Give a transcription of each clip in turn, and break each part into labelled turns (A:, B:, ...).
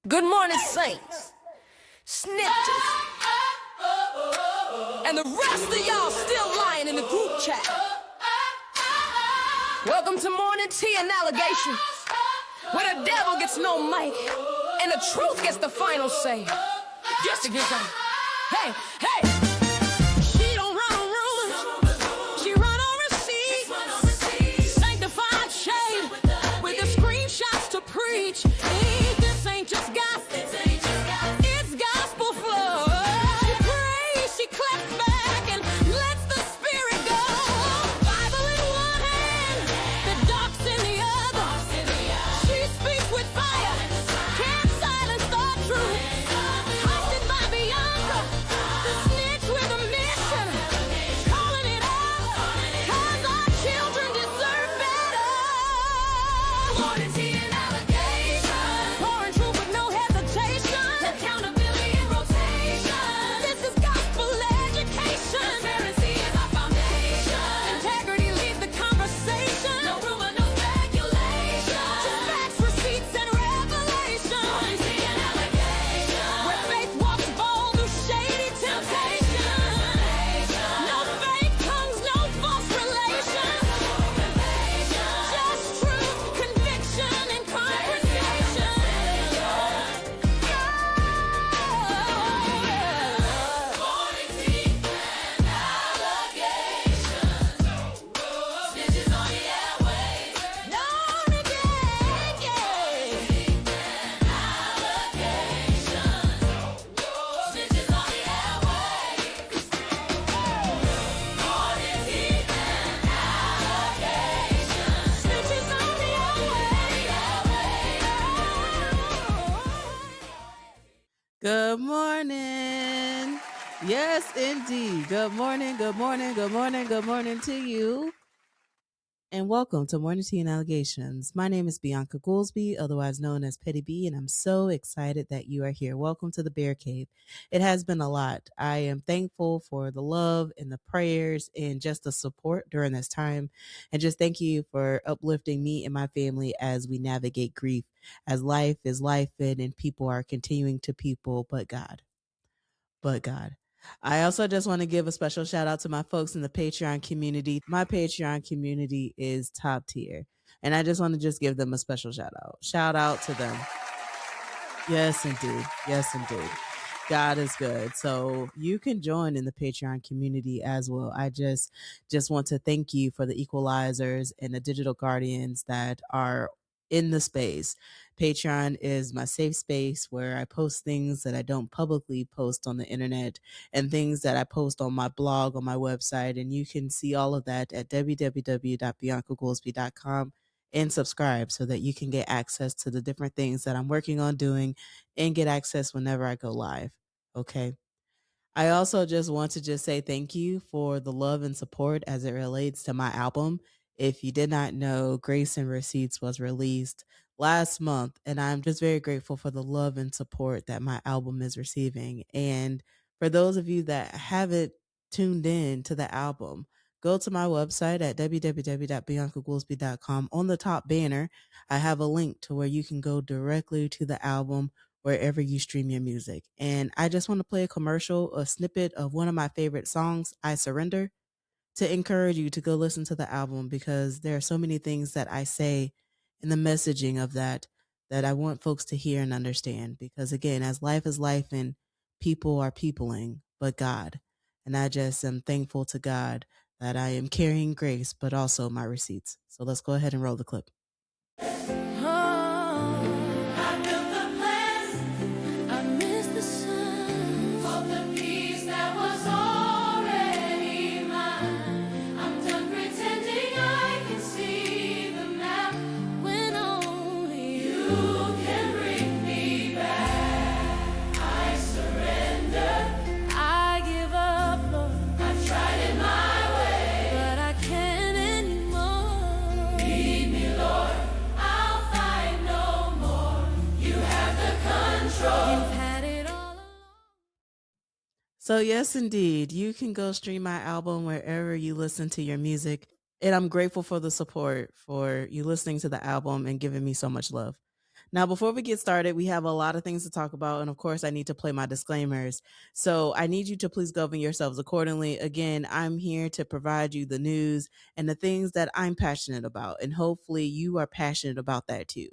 A: Good morning, saints, snitches, and the rest of y'all still lying in the group chat. Welcome to Morning Tea and Allegations, where the devil gets no mic and the truth gets the final say. Just to get some. Hey, hey. She don't run on rumors, she run on receipts. Sanctified shade with the screenshots to preach. This ain't just gospel, it's gospel flow. She prays, she claps back and lets the spirit go. Bible in one hand, the dark's in the other. She speaks with fire, can't silence the truth. Hosted by Bianca, the snitch with a mission. Calling it out, cause our children deserve better. Morning tea and allegations, pouring truth with no hesitation. Accountability in rotation. This is gospel education. Transparency is our foundation. Integrity leads the conversation. No rumor, no speculation. Just facts, receipts, and revelation. Morning tea and allegations, where faith walks bold through shady temptation. No fake tongues, no false relations. Just truth, conviction, and conversation. Morning tea and allegations. Snitches on the airways. Known again, yeah. Snitches on the airways. Morning tea and allegations. Snitches on the airways.
B: Good morning. Yes, indeed. Good morning, good morning, good morning, good morning to you. And welcome to Morning Tea and Allegations. My name is Bianca Goolsby, otherwise known as Petty B, and I'm so excited that you are here. Welcome to the Bear Cave. It has been a lot. I am thankful for the love and the prayers and just the support during this time. And just thank you for uplifting me and my family as we navigate grief, as life is life and people are continuing to people, but God. I also just want to give a special shout out to my folks in the Patreon community. My Patreon community is top tier, and I just want to just give them a special shout out. Shout out to them. Yes, indeed. Yes, indeed. God is good. So you can join in the Patreon community as well. I just want to thank you for the equalizers and the digital guardians that are in the space. Patreon is my safe space where I post things that I don't publicly post on the internet and things that I post on my blog, on my website. And you can see all of that at www.biancagoolsby.com and subscribe so that you can get access to the different things that I'm working on doing and get access whenever I go live. Okay. I also just want to just say thank you for the love and support as it relates to my album. If you did not know, Grace and Receipts was released last month, and I'm just very grateful for the love and support that my album is receiving. And for those of you that haven't tuned in to the album, go to my website at www.biancagoolsby.com. On the top banner, I have a link to where you can go directly to the album wherever you stream your music. And I just want to play a commercial, a snippet of one of my favorite songs, I Surrender, to encourage you to go listen to the album, because there are so many things that I say in the messaging of that I want folks to hear and understand. Because again, as life is life and people are peopling, but God. And I just am thankful to God that I am carrying grace, but also my receipts. So let's go ahead and roll the clip. So yes, indeed, you can go stream my album wherever you listen to your music. And I'm grateful for the support, for you listening to the album and giving me so much love. Now, before we get started, we have a lot of things to talk about. And of course, I need to play my disclaimers. So I need you to please govern yourselves accordingly. Again, I'm here to provide you the news and the things that I'm passionate about. And hopefully, you are passionate about that too.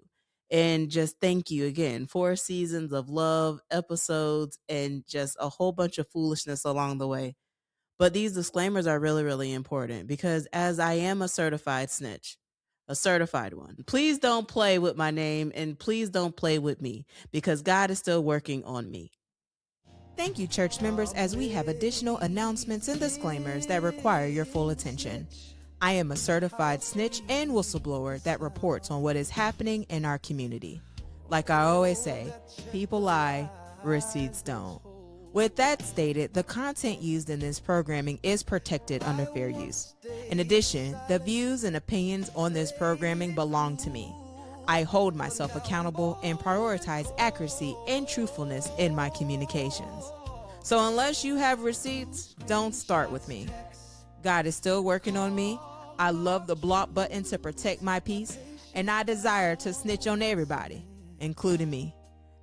B: And just thank you again. 4 seasons of love, episodes, and just a whole bunch of foolishness along the way. But these disclaimers are really, really important because as I am a certified snitch, a certified one, please don't play with my name and please don't play with me because God is still working on me. Thank you, church members, as we have additional announcements and disclaimers that require your full attention. I am a certified snitch and whistleblower that reports on what is happening in our community. Like I always say, people lie, receipts don't. With that stated, the content used in this programming is protected under fair use. In addition, the views and opinions on this programming belong to me. I hold myself accountable and prioritize accuracy and truthfulness in my communications. So unless you have receipts, don't start with me. God is still working on me. I love the block button to protect my peace, and I desire to snitch on everybody, including me.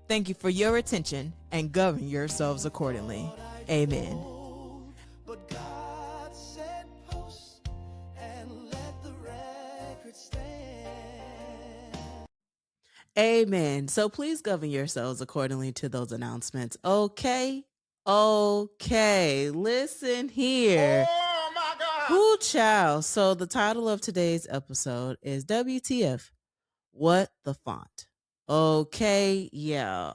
B: Thank you for your attention and govern yourselves accordingly. Amen. But God said post and let the record stand. Amen. So please govern yourselves accordingly to those announcements. Okay. Listen here.
C: Oh my God.
B: Who child? So the title of today's episode is W.T.F. What the font? Okay, yeah.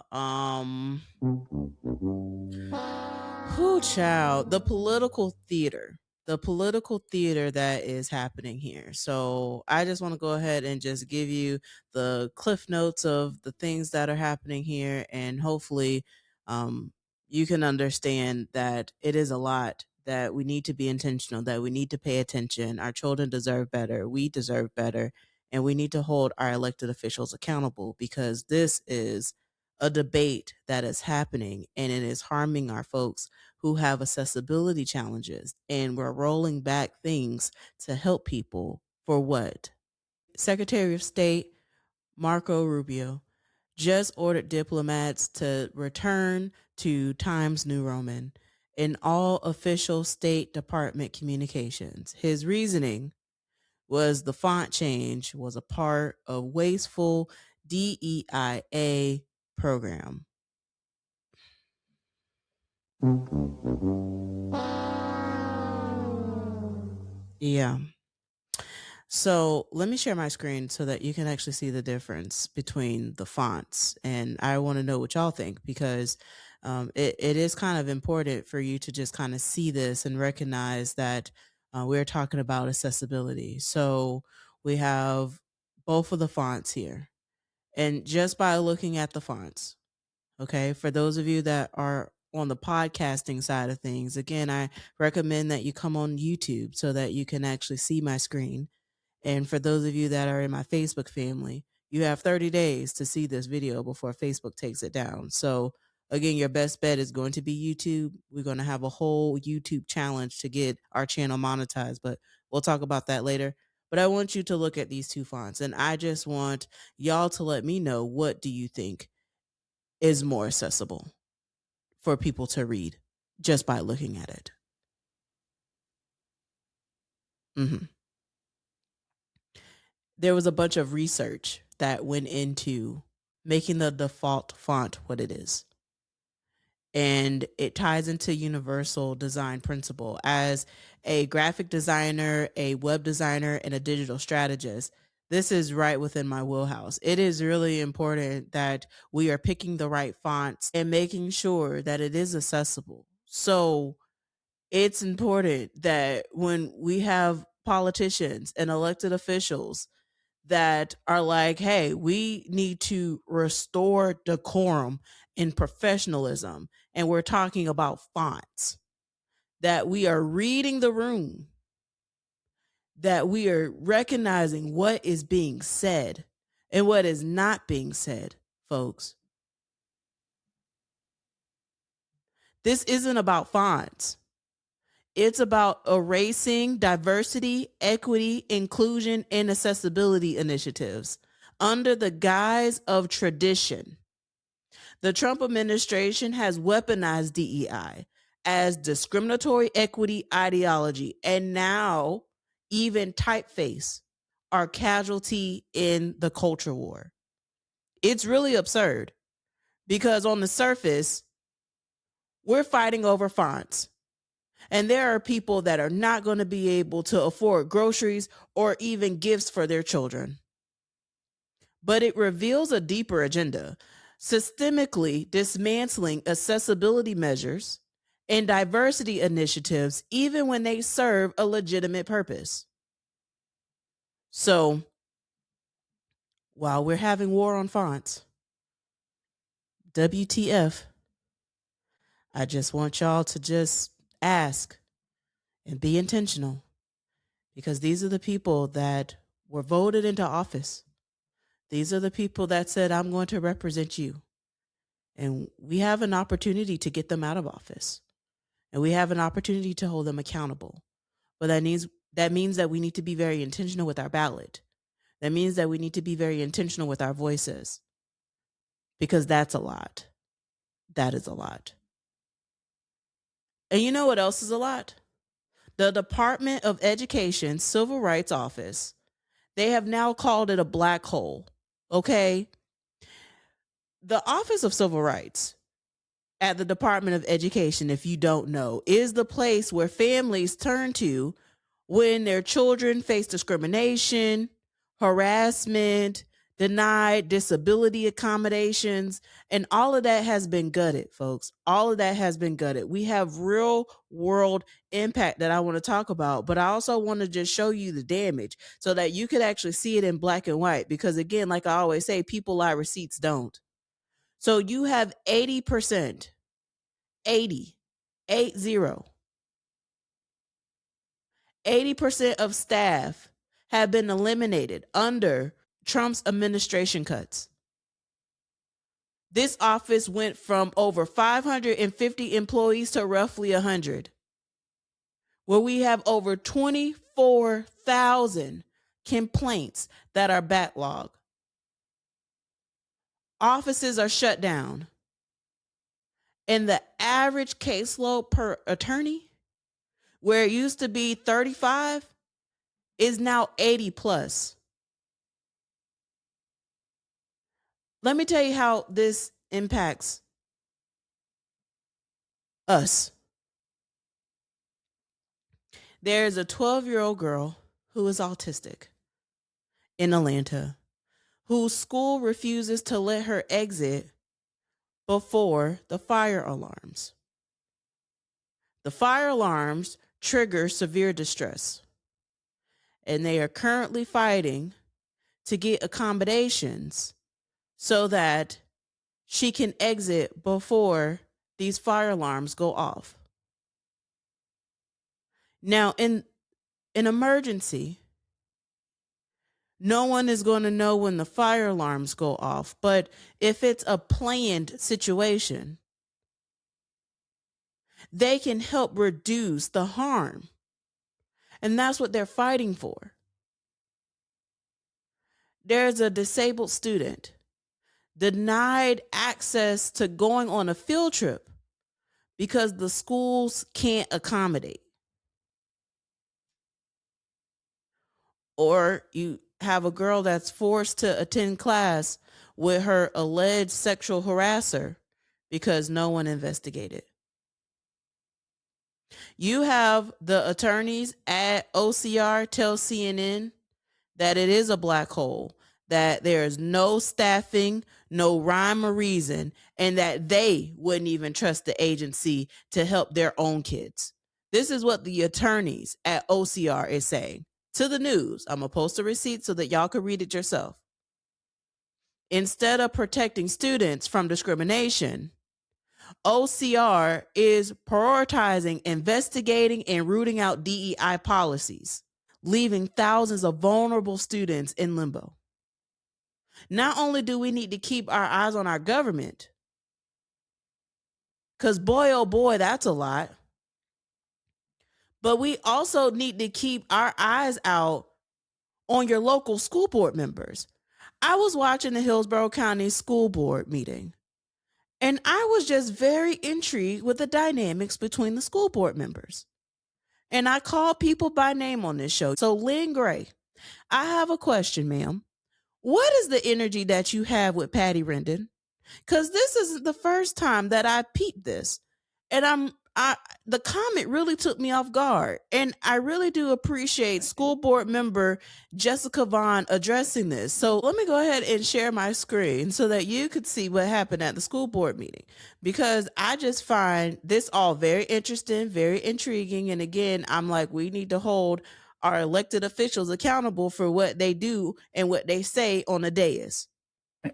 B: Who child? The political theater. The political theater that is happening here. So I just want to go ahead and just give you the cliff notes of the things that are happening here, and hopefully you can understand that it is a lot, that we need to be intentional, that we need to pay attention. Our children deserve better. We deserve better. And we need to hold our elected officials accountable because this is a debate that is happening and it is harming our folks who have accessibility challenges. And we're rolling back things to help people for what? Secretary of State Marco Rubio just ordered diplomats to return to Times New Roman in all official State Department communications. His reasoning was the font change was a part of wasteful DEIA program. Yeah. So let me share my screen so that you can actually see the difference between the fonts. And I want to know what y'all think because it is kind of important for you to just kind of see this and recognize that we're talking about accessibility. So we have both of the fonts here. And just by looking at the fonts, okay, for those of you that are on the podcasting side of things, again, I recommend that you come on YouTube so that you can actually see my screen. And for those of you that are in my Facebook family, you have 30 days to see this video before Facebook takes it down. So again, your best bet is going to be YouTube. We're going to have a whole YouTube challenge to get our channel monetized, but we'll talk about that later. But I want you to look at these two fonts, and I just want y'all to let me know, what do you think is more accessible for people to read just by looking at it? There was a bunch of research that went into making the default font what it is. And it ties into universal design principle. As a graphic designer, a web designer, and a digital strategist, this is right within my wheelhouse. It is really important that we are picking the right fonts and making sure that it is accessible. So it's important that when we have politicians and elected officials that are like, hey, we need to restore decorum and professionalism, and we're talking about fonts, that we are reading the room, that we are recognizing what is being said and what is not being said, folks. This isn't about fonts. It's about erasing diversity, equity, inclusion, and accessibility initiatives under the guise of tradition. The Trump administration has weaponized DEI as discriminatory equity ideology, and now even typeface are casualty in the culture war. It's really absurd because on the surface, we're fighting over fonts. And there are people that are not going to be able to afford groceries or even gifts for their children. But it reveals a deeper agenda, systemically dismantling accessibility measures and diversity initiatives, even when they serve a legitimate purpose. So, while we're having war on fonts, WTF, I just want y'all to just ask and be intentional, because these are the people that were voted into office. These are the people that said, I'm going to represent you. And we have an opportunity to get them out of office. And we have an opportunity to hold them accountable. But that means that we need to be very intentional with our ballot. That means that we need to be very intentional with our voices. Because that's a lot. That is a lot. And you know what else is a lot? The Department of Education Civil Rights Office, they have now called it a black hole. Okay? The Office of Civil Rights at the Department of Education, if you don't know, is the place where families turn to when their children face discrimination, harassment, denied disability accommodations, and all of that has been gutted, folks. All of that has been gutted. We have real world impact that I want to talk about, but I also want to just show you the damage so that you could actually see it in black and white. Because again, like I always say, people lie, receipts don't. So you have 80%, 80, 80% of staff have been eliminated under Trump's administration cuts. This office went from over 550 employees to roughly 100, where we have over 24,000 complaints that are backlogged. Offices are shut down. And the average caseload per attorney, where it used to be 35, is now 80 plus. Let me tell you how this impacts us. There's a 12-year-old girl who is autistic in Atlanta, whose school refuses to let her exit before the fire alarms. The fire alarms trigger severe distress, and they are currently fighting to get accommodations so that she can exit before these fire alarms go off. Now, in an emergency, no one is going to know when the fire alarms go off. But if it's a planned situation, they can help reduce the harm. And that's what they're fighting for. There's a disabled student denied access to going on a field trip because the schools can't accommodate. Or you have a girl that's forced to attend class with her alleged sexual harasser because no one investigated. You have the attorneys at OCR tell CNN that it is a black hole, that there is no staffing, no rhyme or reason, and that they wouldn't even trust the agency to help their own kids. This is what the attorneys at OCR is saying to the news. I'm going to post a receipt so that y'all can read it yourself. Instead of protecting students from discrimination, OCR is prioritizing investigating and rooting out DEI policies, leaving thousands of vulnerable students in limbo. Not only do we need to keep our eyes on our government, because boy, oh boy, that's a lot, but we also need to keep our eyes out on your local school board members. I was watching the Hillsborough County School Board meeting, and I was just very intrigued with the dynamics between the school board members. And I call people by name on this show. So, Lynn Gray, I have a question, ma'am. What is the energy that you have with Patty Rendon? Because this isn't the first time that I peeped this. And the comment really took me off guard. And I really do appreciate school board member Jessica Vaughn addressing this. So let me go ahead and share my screen so that you could see what happened at the school board meeting, because I just find this all very interesting, very intriguing. And again, I'm like, we need to hold our elected officials accountable for what they do and what they say on the dais.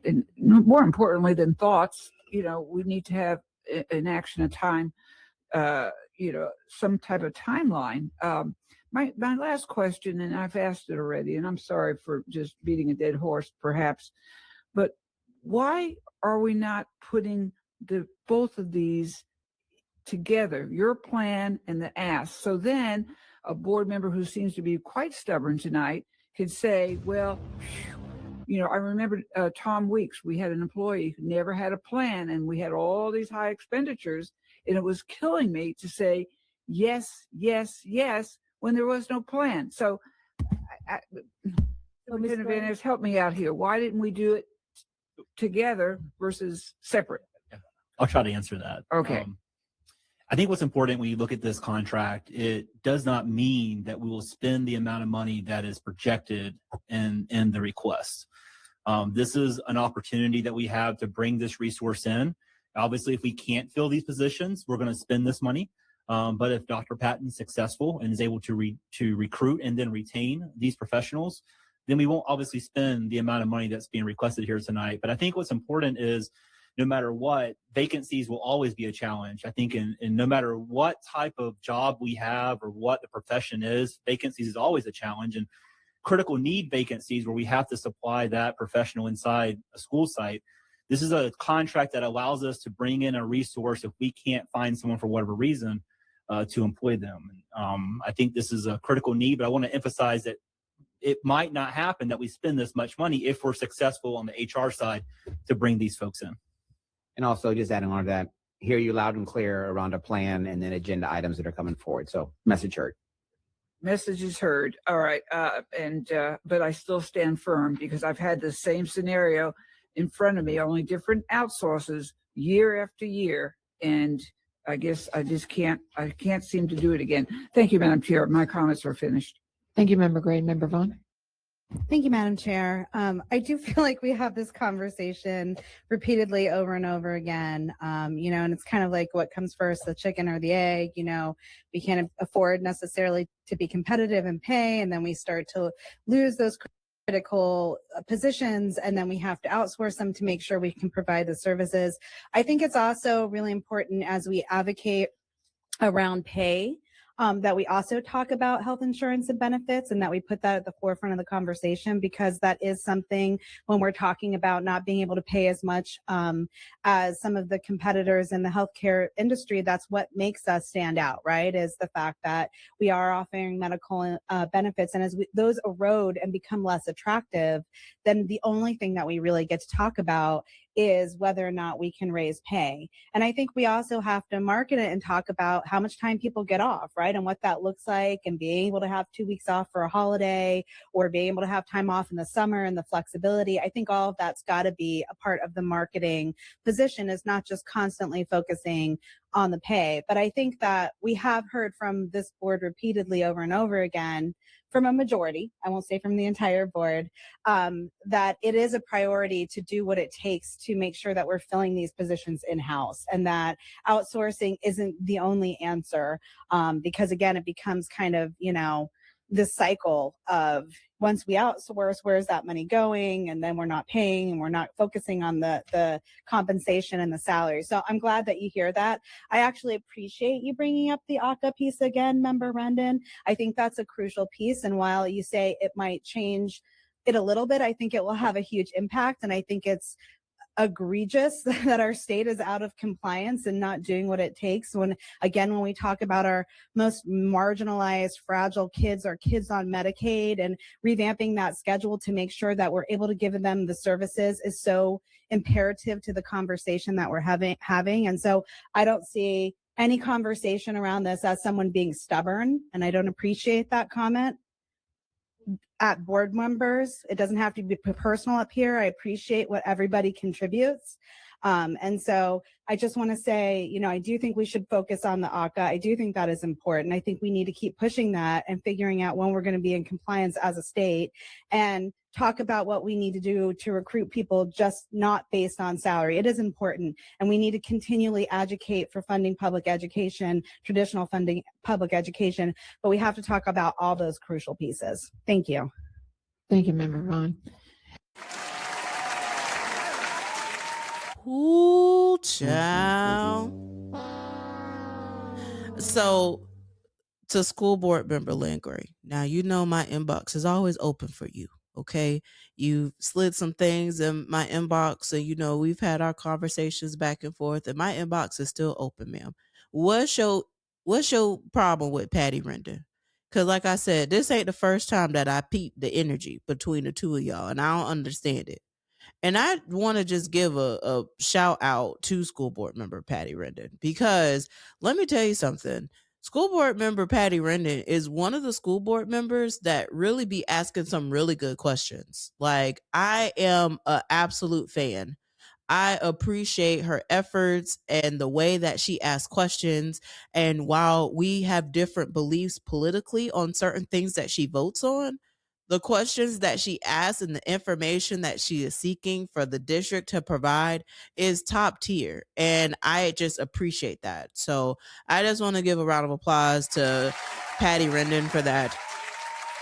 C: And more importantly than thoughts, we need to have an action, a time, some type of timeline. My last question, and I've asked it already, and I'm sorry for just beating a dead horse, perhaps, but why are we not putting both of these together, your plan and the ask? So then a board member who seems to be quite stubborn tonight could say, well, I remember Tom Weeks, we had an employee who never had a plan, and we had all these high expenditures, and it was killing me to say yes, yes, yes, when there was no plan. So, Lieutenant Van Ness, help me out here. Why didn't we do it together versus separate?
D: I'll try to answer that.
C: Okay.
D: I think what's important when you look at this contract, it does not mean that we will spend the amount of money that is projected in the request. This is an opportunity that we have to bring this resource in. Obviously, if we can't fill these positions, we're going to spend this money. But if Dr. Patton's successful and is able to recruit and then retain these professionals, then we won't obviously spend the amount of money that's being requested here tonight. But I think what's important is, no matter what, vacancies will always be a challenge. I think in no matter what type of job we have or what the profession is, vacancies is always a challenge. And critical need vacancies where we have to supply that professional inside a school site, this is a contract that allows us to bring in a resource if we can't find someone for whatever reason to employ them. I think this is a critical need, but I want to emphasize that it might not happen that we spend this much money if we're successful on the HR side to bring these folks in.
E: And also, just adding on to that, hear you loud and clear around a plan and then agenda items that are coming forward. So, message heard.
C: Message is heard. All right. But I still stand firm because I've had the same scenario in front of me, only different outsources year after year. And I guess I can't seem to do it again. Thank you, Madam Chair. My comments are finished.
F: Thank you, Member Gray. Member Vaughn.
G: Thank you, Madam Chair. I do feel like we have this conversation repeatedly over and over again, and it's kind of like what comes first, the chicken or the egg. We can't afford necessarily to be competitive in pay, and then we start to lose those critical positions, and then we have to outsource them to make sure we can provide the services. I think it's also really important as we advocate around pay, that we also talk about health insurance and benefits, and that we put that at the forefront of the conversation, because that is something when we're talking about not being able to pay as much as some of the competitors in the healthcare industry. That's what makes us stand out, right? Is the fact that we are offering medical benefits, and as those erode and become less attractive, then the only thing that we really get to talk about is whether or not we can raise pay. And I think we also have to market it and talk about how much time people get off, right? And what that looks like, and being able to have 2 weeks off for a holiday, or being able to have time off in the summer, and the flexibility. I think all of that's got to be a part of the marketing position, is not just constantly focusing on the pay. But I think that we have heard from this board repeatedly over and over again, from a majority, I won't say from the entire board, that it is a priority to do what it takes to make sure that we're filling these positions in-house, and that outsourcing isn't the only answer, because again, it becomes kind of, this cycle of, once we outsource, where's that money going? And then we're not paying, and we're not focusing on the compensation and the salary. So I'm glad that you hear that. I actually appreciate you bringing up the ACA piece again, Member Rendon. I think that's a crucial piece. And while you say it might change it a little bit, I think it will have a huge impact. And I think it's egregious that our state is out of compliance and not doing what it takes. When we talk about our most marginalized, fragile kids, our kids on Medicaid, and revamping that schedule to make sure that we're able to give them the services is so imperative to the conversation that we're having. And so I don't see any conversation around this as someone being stubborn, and I don't appreciate that comment at board members. It doesn't have to be personal up here. I appreciate what everybody contributes. And so I just want to say, I do think we should focus on the ACA. I do think that is important. I think we need to keep pushing that and figuring out when we're going to be in compliance as a state, and talk about what we need to do to recruit people, just not based on salary. It is important. And we need to continually advocate for funding public education, traditional funding public education, but we have to talk about all those crucial pieces. Thank you.
F: Thank you, Member Vaughn.
B: Ooh, child. So, to school board member Lynn Gray, now you know my inbox is always open for you. Okay, you slid some things in my inbox, and we've had our conversations back and forth, and my inbox is still open, ma'am. What's your problem with Patty Render? Because, like I said, this ain't the first time that I peeped the energy between the two of y'all, and I don't understand it. And I want to just give a shout out to school board member Patty Rendon, because let me tell you something. School board member Patty Rendon is one of the school board members that really be asking some really good questions. Like, I am an absolute fan. I appreciate her efforts and the way that she asks questions. And while we have different beliefs politically on certain things that she votes on, the questions that she asks and the information that she is seeking for the district to provide is top tier. And I just appreciate that. So I just want to give a round of applause to Patty Rendon for that.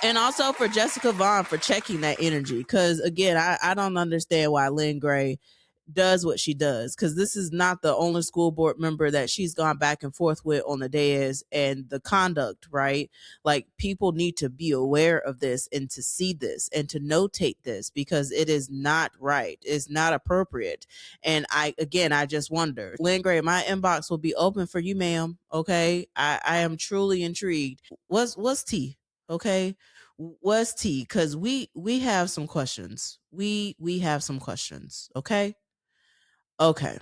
B: And also for Jessica Vaughn for checking that energy. Because again, I don't understand why Lynn Gray does what she does, because this is not the only school board member that she's gone back and forth with on the dais and the conduct, right? Like, people need to be aware of this and to see this and to notate this, because it is not right. It's not appropriate. And I just wonder, Lynn Gray, my inbox will be open for you, ma'am. Okay. I am truly intrigued. What's tea? Okay. What's tea? Because we have some questions. We have some questions. Okay. Okay.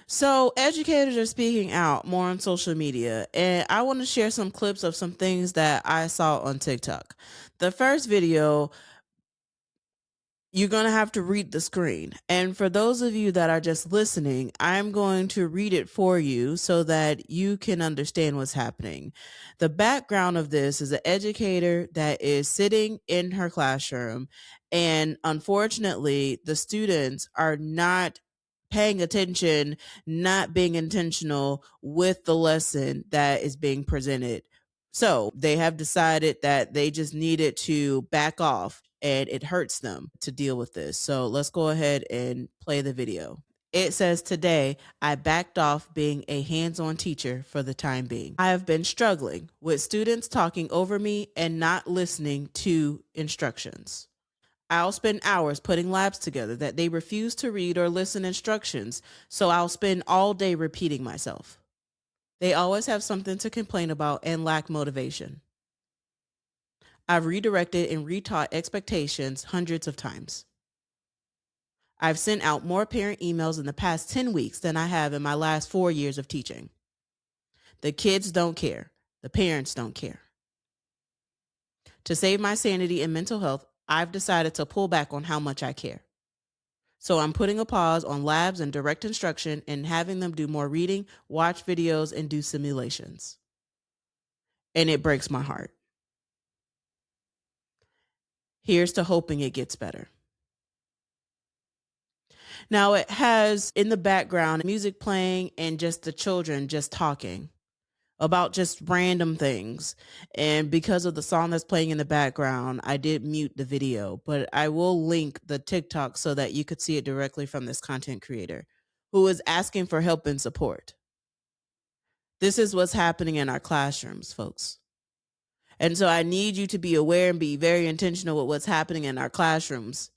B: So educators are speaking out more on social media, and I want to share some clips of some things that I saw on TikTok. The first video, you're going to have to read the screen. And for those of you that are just listening, I'm going to read it for you so that you can understand what's happening. The background of this is an educator that is sitting in her classroom, and unfortunately, the students are not paying attention, not being intentional with the lesson that is being presented. So they have decided that they just needed to back off, and it hurts them to deal with this. So let's go ahead and play the video. It says, "Today, I backed off being a hands-on teacher for the time being. I have been struggling with students talking over me and not listening to instructions. I'll spend hours putting labs together that they refuse to read or listen instructions, so I'll spend all day repeating myself. They always have something to complain about and lack motivation. I've redirected and retaught expectations hundreds of times. I've sent out more parent emails in the past 10 weeks than I have in my last 4 years of teaching. The kids don't care. The parents don't care. To save my sanity and mental health, I've decided to pull back on how much I care. So I'm putting a pause on labs and direct instruction and having them do more reading, watch videos, and do simulations. And it breaks my heart. Here's to hoping it gets better." Now it has in the background music playing and just the children just talking about just random things. And because of the song that's playing in the background, I did mute the video, but I will link the TikTok so that you could see it directly from this content creator who is asking for help and support. This is what's happening in our classrooms, folks. And so I need you to be aware and be very intentional with what's happening in our classrooms.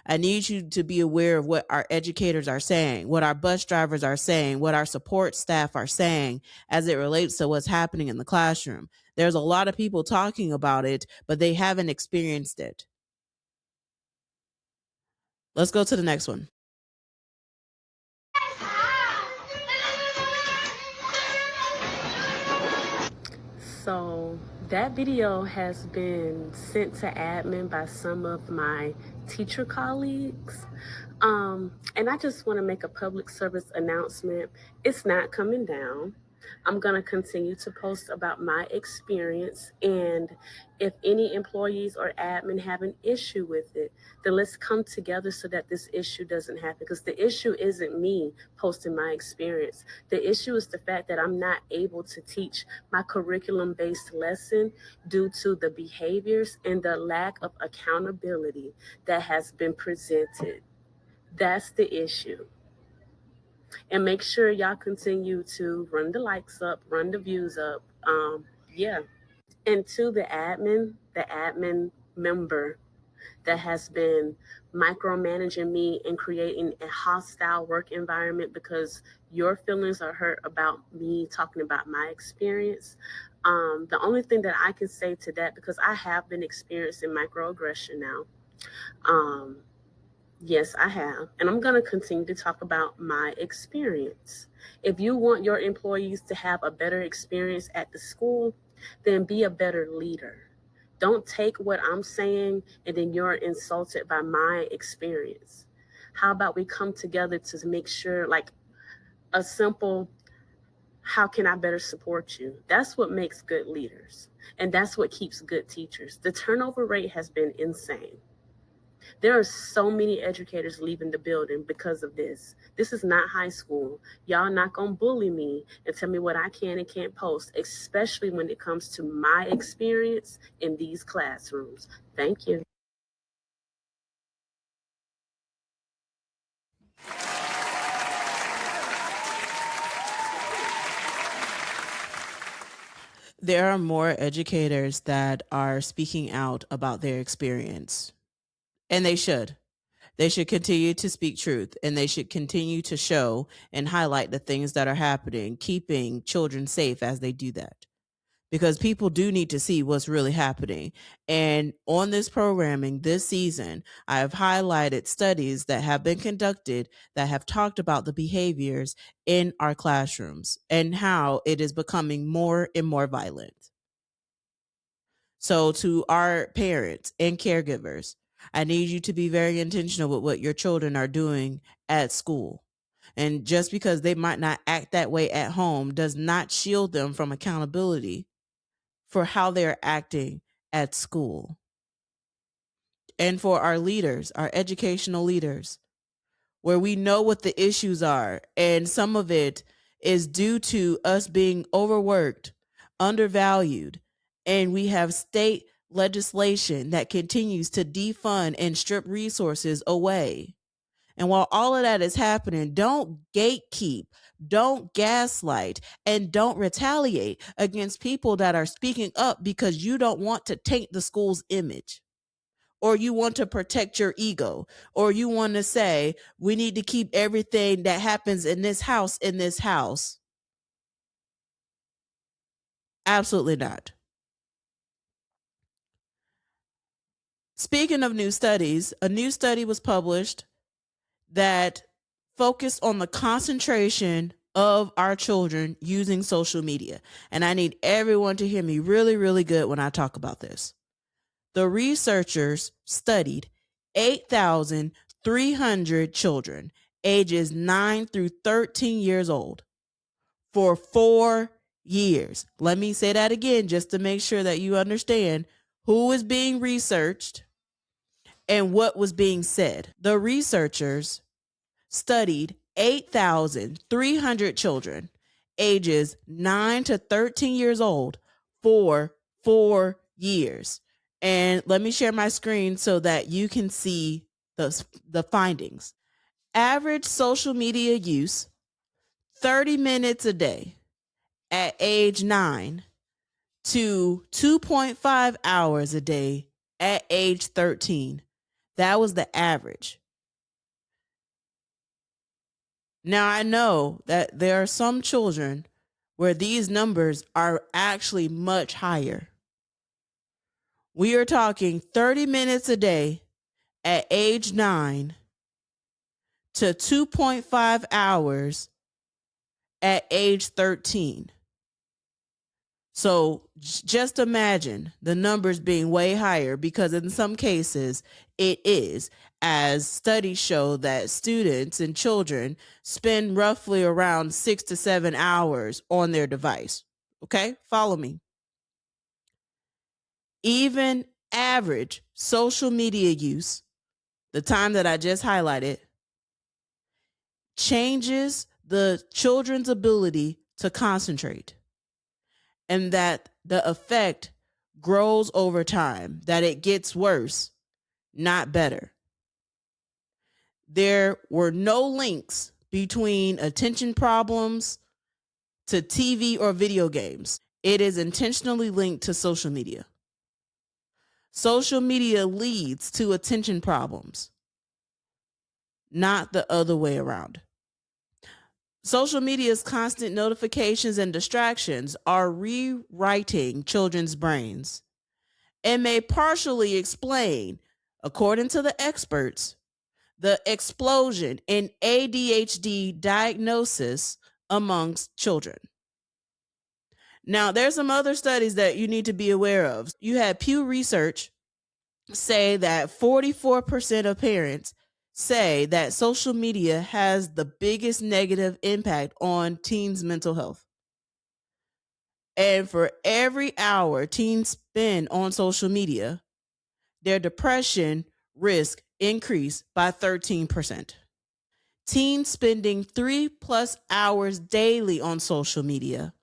B: I need you to be aware of what our educators are saying, what our bus drivers are saying, what our support staff are saying as it relates to what's happening in the classroom. There's a lot of people talking about it, but they haven't experienced it. Let's go to the next one.
H: So that video has been sent to admin by some of my teacher colleagues. And I just want to make a public service announcement. It's not coming down. I'm going to continue to post about my experience. And if any employees or admin have an issue with it, then let's come together so that this issue doesn't happen. Because the issue isn't me posting my experience. The issue is the fact that I'm not able to teach my curriculum-based lesson due to the behaviors and the lack of accountability that has been presented. That's the issue. And make sure y'all continue to run the likes up, run the views up. Yeah. And to the admin member that has been micromanaging me and creating a hostile work environment because your feelings are hurt about me talking about my experience. The only thing that I can say to that, because I have been experiencing microaggression now, yes, I have. And I'm going to continue to talk about my experience. If you want your employees to have a better experience at the school, then be a better leader. Don't take what I'm saying and then you're insulted by my experience. How about we come together to make sure, like a simple, how can I better support you? That's what makes good leaders. And that's what keeps good teachers. The turnover rate has been insane. There are so many educators leaving the building because of this. This is not high school. Y'all not gonna bully me and tell me what I can and can't post, especially when it comes to my experience in these classrooms. Thank you.
B: There are more educators that are speaking out about their experience, and they should. They should continue to speak truth, and they should continue to show and highlight the things that are happening, keeping children safe as they do that. Because people do need to see what's really happening. And on this programming this season, I have highlighted studies that have been conducted that have talked about the behaviors in our classrooms and how it is becoming more and more violent. So to our parents and caregivers, I need you to be very intentional with what your children are doing at school. And just because they might not act that way at home does not shield them from accountability for how they're acting at school. And for our leaders, our educational leaders, where we know what the issues are, and some of it is due to us being overworked, undervalued, and we have state legislation that continues to defund and strip resources away. And while all of that is happening, don't gatekeep, don't gaslight, and don't retaliate against people that are speaking up because you don't want to taint the school's image, or you want to protect your ego, or you want to say, we need to keep everything that happens in this house in this house. Absolutely not. Speaking of new studies, a new study was published that focused on the concentration of our children using social media. And I need everyone to hear me really, really good when I talk about this. The researchers studied 8,300 children ages 9 through 13 years old for 4 years. Let me say that again just to make sure that you understand who is being researched and what was being said. The researchers studied 8,300 children ages 9 to 13 years old for 4 years. And let me share my screen so that you can see the findings. Average social media use, 30 minutes a day at age 9 to 2.5 hours a day at age 13. That was the average. Now, I know that there are some children where these numbers are actually much higher. We are talking 30 minutes a day at age 9 to 2.5 hours at age 13. So just imagine the numbers being way higher, because in some cases it is, as studies show that students and children spend roughly around 6 to 7 hours on their device. Okay, follow me. Even average social media use, the time that I just highlighted, changes the children's ability to concentrate, and that the effect grows over time, that it gets worse, not better. There were no links between attention problems to TV or video games. It is intentionally linked to social media. Social media leads to attention problems, not the other way around. Social media's constant notifications and distractions are rewriting children's brains and may partially explain, according to the experts, the explosion in ADHD diagnosis amongst children. Now, there's some other studies that you need to be aware of. You had Pew Research say that 44% of parents say that social media has the biggest negative impact on teens' mental health. And for every hour teens spend on social media, their depression risk increased by 13%. Teens spending 3+ hours daily on social media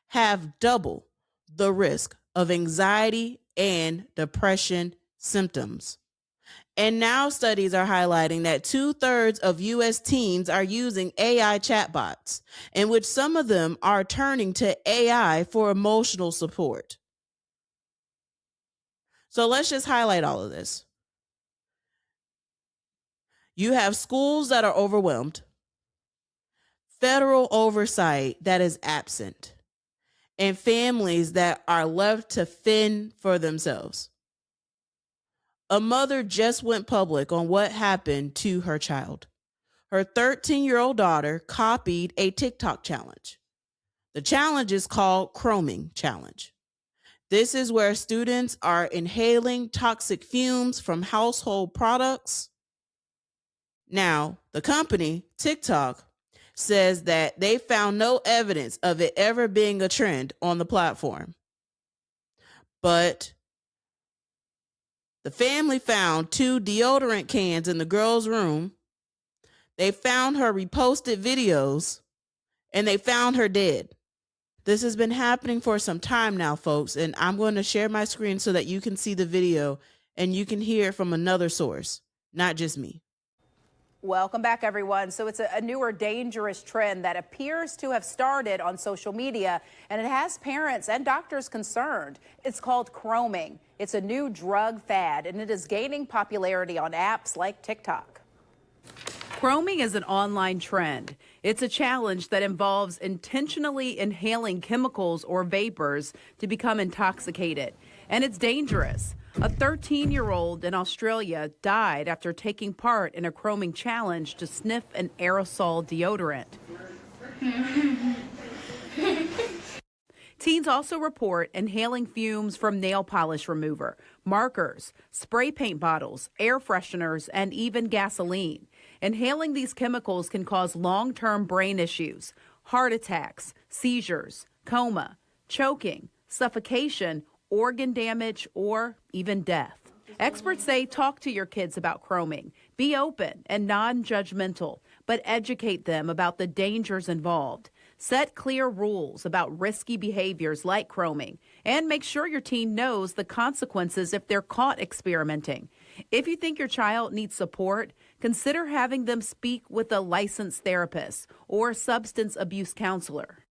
B: have double the risk of anxiety and depression symptoms. And now studies are highlighting that 2/3 of US teens are using AI chatbots, in which some of them are turning to AI for emotional support. So let's just highlight all of this. You have schools that are overwhelmed, federal oversight that is absent, and families that are left to fend for themselves. A mother just went public on what happened to her child. Her 13-year-old daughter copied a TikTok challenge. The challenge is called Chroming Challenge. This is where students are inhaling toxic fumes from household products. Now, the company, TikTok, says that they found no evidence of it ever being a trend on the platform. But the family found 2 deodorant cans in the girl's room. They found her reposted videos, and they found her dead. This has been happening for some time now, folks, and I'm going to share my screen so that you can see the video and you can hear it from another source, not just me.
I: Welcome back, everyone. So it's a newer dangerous trend that appears to have started on social media, and it has parents and doctors concerned. It's called chroming. It's a new drug fad, and it is gaining popularity on apps like TikTok. Chroming is an online trend. It's a challenge that involves intentionally inhaling chemicals or vapors to become intoxicated, and it's dangerous. A 13-year-old in Australia died after taking part in a chroming challenge to sniff an aerosol deodorant. Teens also report inhaling fumes from nail polish remover, markers, spray paint bottles, air fresheners, and even gasoline. Inhaling these chemicals can cause long-term brain issues, heart attacks, seizures, coma, choking, suffocation, organ damage, or even death. Experts say talk to your kids about chroming. Be open and non-judgmental, but educate them about the dangers involved. Set clear rules about risky behaviors like chroming, and make sure your teen knows the consequences if they're caught experimenting. If you think your child needs support, consider having them speak with a licensed therapist or substance abuse counselor.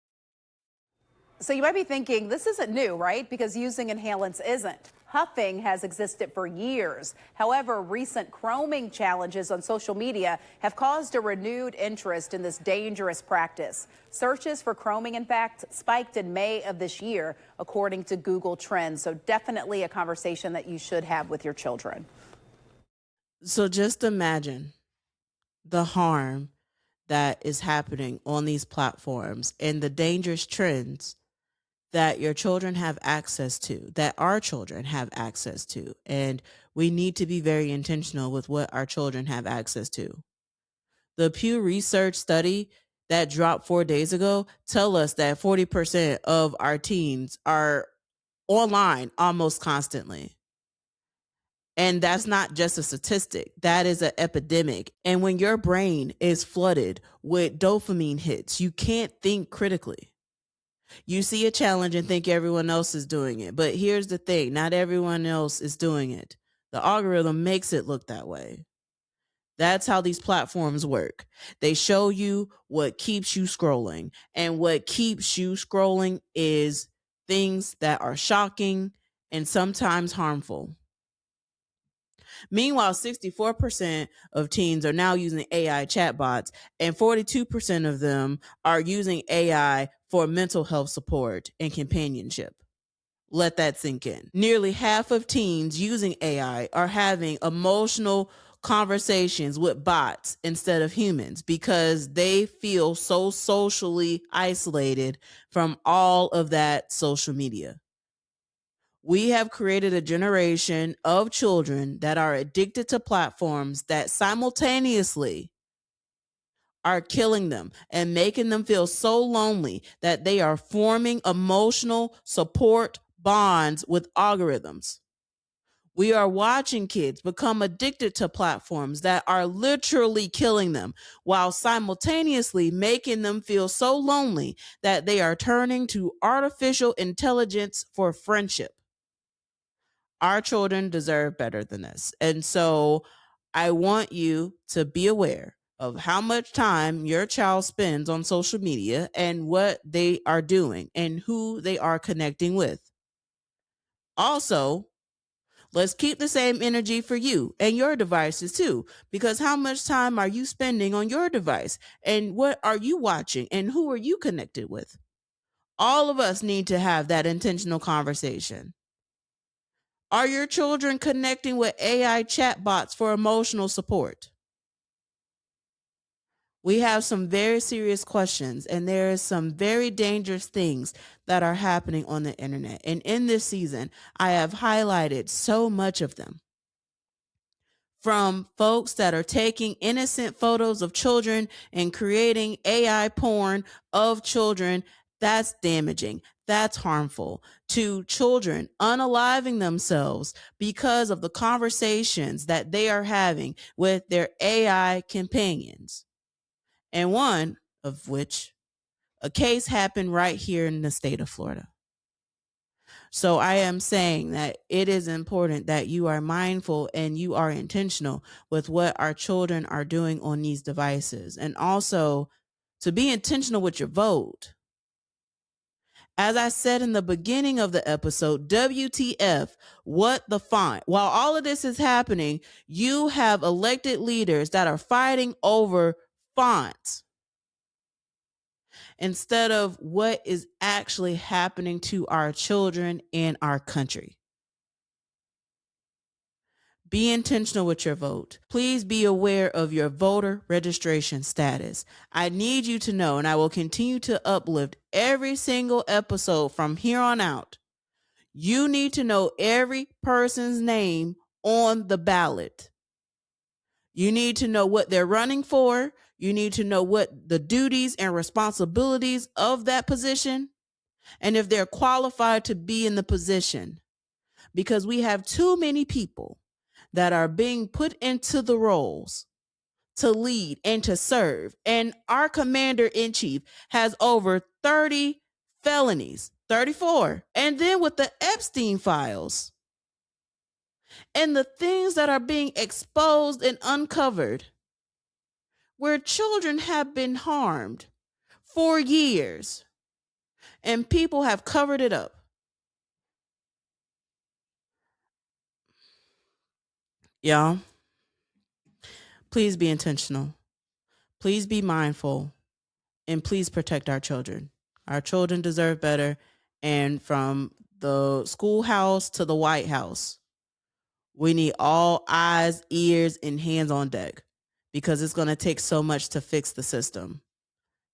I: So you might be thinking, this isn't new, right? Because using inhalants isn't. Huffing has existed for years. However, recent chroming challenges on social media have caused a renewed interest in this dangerous practice. Searches for chroming, in fact, spiked in May of this year, according to Google Trends. So definitely a conversation that you should have with your children.
B: So just imagine the harm that is happening on these platforms and the dangerous trends that your children have access to, that our children have access to. And we need to be very intentional with what our children have access to. The Pew Research study that dropped 4 days ago tell us that 40% of our teens are online almost constantly. And that's not just a statistic, that is an epidemic. And when your brain is flooded with dopamine hits, you can't think critically. You see a challenge and think everyone else is doing it. But here's the thing, not everyone else is doing it. The algorithm makes it look that way. That's how these platforms work. They show you what keeps you scrolling. And what keeps you scrolling is things that are shocking and sometimes harmful. Meanwhile, 64% of teens are now using AI chatbots, and 42% of them are using AI for mental health support and companionship. Let that sink in. Nearly half of teens using AI are having emotional conversations with bots instead of humans because they feel so socially isolated from all of that social media. We have created a generation of children that are addicted to platforms that simultaneously are killing them and making them feel so lonely that they are forming emotional support bonds with algorithms. We are watching kids become addicted to platforms that are literally killing them while simultaneously making them feel so lonely that they are turning to artificial intelligence for friendship. Our children deserve better than this. And so I want you to be aware of how much time your child spends on social media and what they are doing and who they are connecting with. Also, let's keep the same energy for you and your devices too, because how much time are you spending on your device and what are you watching and who are you connected with? All of us need to have that intentional conversation. Are your children connecting with AI chatbots for emotional support? We have some very serious questions, and there is some very dangerous things that are happening on the internet. And in this season, I have highlighted so much of them. From folks that are taking innocent photos of children and creating AI porn of children, that's damaging. That's harmful, to children unaliving themselves because of the conversations that they are having with their AI companions. And one of which, a case happened right here in the state of Florida. So I am saying that it is important that you are mindful and you are intentional with what our children are doing on these devices, and also to be intentional with your vote. As I said in the beginning of the episode, W.T.F, what the font? While all of this is happening, you have elected leaders that are fighting over fonts instead of what is actually happening to our children in our country. Be intentional with your vote. Please be aware of your voter registration status. I need you to know, and I will continue to uplift every single episode from here on out. You need to know every person's name on the ballot. You need to know what they're running for. You need to know what the duties and responsibilities of that position, and if they're qualified to be in the position. Because we have too many people that are being put into the roles to lead and to serve. And our commander-in-chief has over 30 felonies, 34. And then with the Epstein files and the things that are being exposed and uncovered, where children have been harmed for years and people have covered it up. Y'all, please be intentional. Please be mindful. And please protect our children. Our children deserve better. And from the schoolhouse to the White House, we need all eyes, ears, and hands on deck, because it's going to take so much to fix the system,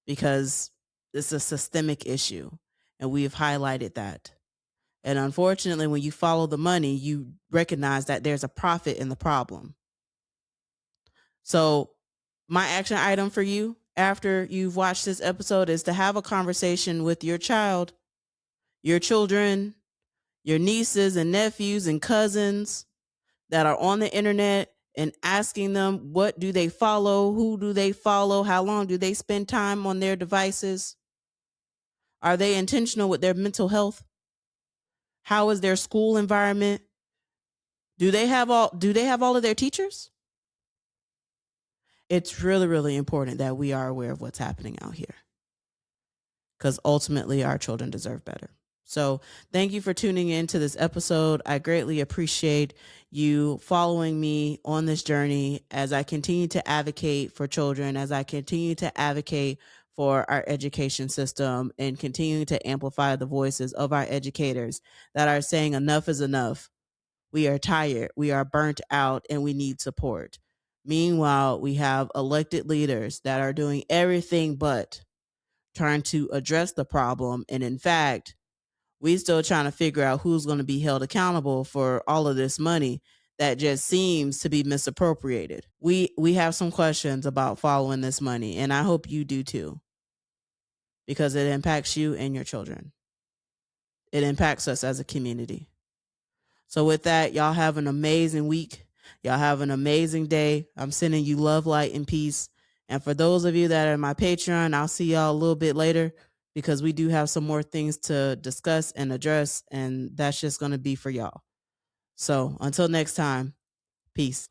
B: because it's a systemic issue. And we've highlighted that. And unfortunately, when you follow the money, you recognize that there's a profit in the problem. So my action item for you after you've watched this episode is to have a conversation with your child, your children, your nieces and nephews and cousins that are on the internet, and asking them, what do they follow? Who do they follow? How long do they spend time on their devices? Are they intentional with their mental health? How is their school environment? Do they have all of their teachers? It's really, really important that we are aware of what's happening out here, because ultimately our children deserve better. So thank you for tuning in to this episode. I greatly appreciate you following me on this journey as I continue to advocate for children, as I continue to advocate for our education system, and continuing to amplify the voices of our educators that are saying enough is enough. We are tired, we are burnt out, and we need support. Meanwhile, we have elected leaders that are doing everything but trying to address the problem. And in fact, we still trying to figure out who's going to be held accountable for all of this money that just seems to be misappropriated. We have some questions about following this money, and I hope you do too, because it impacts you and your children. It impacts us as a community. So with that, y'all have an amazing week. Y'all have an amazing day. I'm sending you love, light, and peace. And for those of you that are in my Patreon, I'll see y'all a little bit later, because we do have some more things to discuss and address, and that's just going to be for y'all. So until next time, peace.